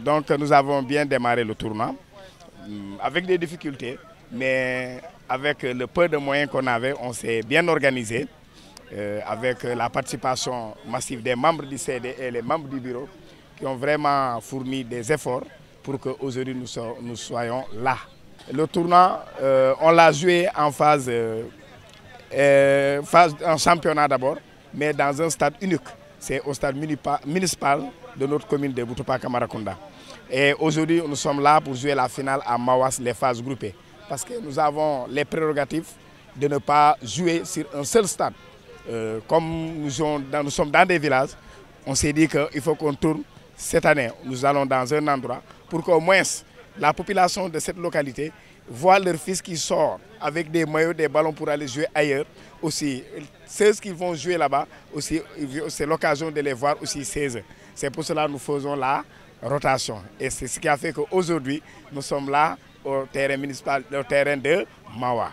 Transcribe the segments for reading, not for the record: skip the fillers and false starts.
Donc nous avons bien démarré le tournoi avec des difficultés, mais avec le peu de moyens qu'on avait, on s'est bien organisé avec la participation massive des membres du CD et les membres du bureau qui ont vraiment fourni des efforts pour qu'aujourd'hui nous soyons là. Le tournoi, on l'a joué en phase en championnat d'abord, mais dans un stade unique. C'est au stade municipal de notre commune de Boutoupa-Camaracounda. Et aujourd'hui, nous sommes là pour jouer la finale à Mawas, les phases groupées. Parce que nous avons les prérogatives de ne pas jouer sur un seul stade. Comme nous sommes dans des villages, on s'est dit qu'il faut qu'on tourne cette année. Nous allons dans un endroit pour qu'au moins la population de cette localité voit leur fils qui sort avec des maillots, des ballons pour aller jouer ailleurs. Aussi, ceux qui vont jouer là-bas, c'est l'occasion de les voir aussi 16. C'est pour cela que nous faisons la rotation. Et c'est ce qui a fait qu'aujourd'hui, nous sommes là au terrain municipal, au terrain de Mawa,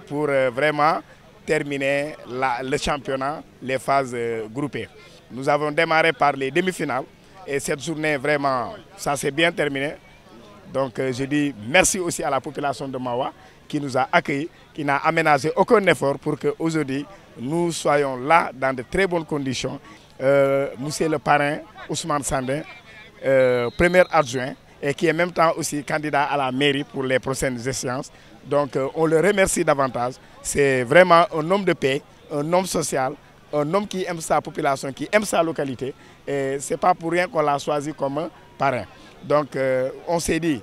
pour vraiment terminer le championnat, les phases groupées. Nous avons démarré par les demi-finales et cette journée, vraiment, ça s'est bien terminé. Donc je dis merci aussi à la population de Mawa qui nous a accueillis, qui n'a aménagé aucun effort pour qu'aujourd'hui nous soyons là dans de très bonnes conditions. Monsieur le parrain Ousmane Sandé, premier adjoint, et qui est en même temps aussi candidat à la mairie pour les prochaines échéances. Donc on le remercie davantage. C'est vraiment un homme de paix, un homme social, un homme qui aime sa population, qui aime sa localité. Et ce n'est pas pour rien qu'on l'a choisi comme parrain. Donc on s'est dit,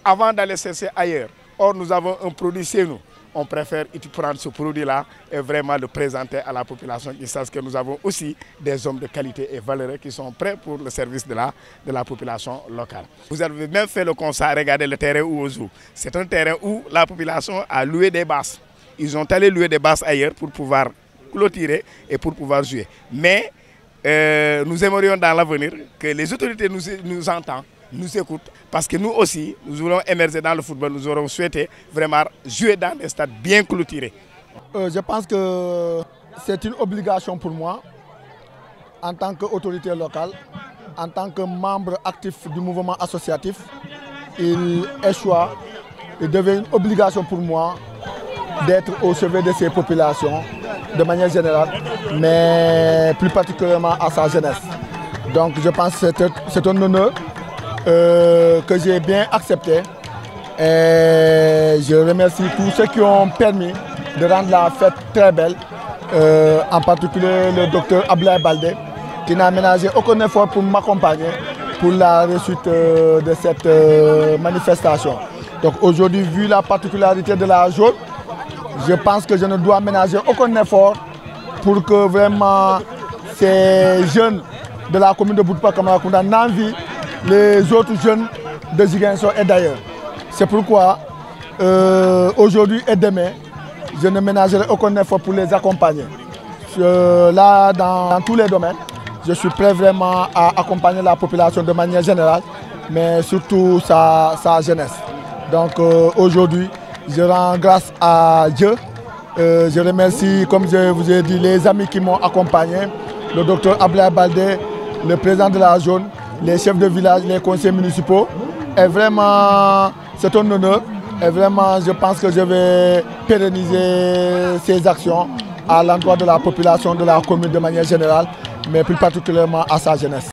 avant d'aller chercher ailleurs, or nous avons un produit chez nous, on préfère prendre ce produit-là et vraiment le présenter à la population qui sache que nous avons aussi des hommes de qualité et valeureux qui sont prêts pour le service de la population locale. Vous avez même fait le constat, regardez le terrain où on joue. C'est un terrain où la population a loué des basses. Ils ont allé louer des basses ailleurs pour pouvoir clôturer et pour pouvoir jouer. Mais nous aimerions dans l'avenir que les autorités nous entendent, nous écoutent, parce que nous aussi, nous voulons émerger dans le football, nous aurons souhaité vraiment jouer dans des stades bien clôturés. Je pense que c'est une obligation pour moi, en tant qu'autorité locale, en tant que membre actif du mouvement associatif. Il devient une obligation pour moi d'être au chevet de ces populations, de manière générale, mais plus particulièrement à sa jeunesse. Donc je pense que c'est un honneur que j'ai bien accepté et je remercie tous ceux qui ont permis de rendre la fête très belle, en particulier le docteur Ablaye Baldé qui n'a ménagé aucun effort pour m'accompagner pour la réussite de cette manifestation. Donc aujourd'hui, vu la particularité de la journée, je pense que je ne dois ménager aucun effort pour que vraiment ces jeunes de la commune de Boutoupa-Camaracounda n'envient les autres jeunes de Ziguinchor et d'ailleurs. C'est pourquoi aujourd'hui et demain, je ne ménagerai aucun effort pour les accompagner. Là, dans tous les domaines, je suis prêt vraiment à accompagner la population de manière générale, mais surtout sa jeunesse. Donc aujourd'hui, je rends grâce à Dieu. Je remercie, comme je vous ai dit, les amis qui m'ont accompagné, le docteur Ablaye Baldé, le président de la zone, les chefs de village, les conseillers municipaux. Et vraiment, c'est un honneur. Et vraiment, je pense que je vais pérenniser ces actions à l'endroit de la population de la commune de manière générale, mais plus particulièrement à sa jeunesse.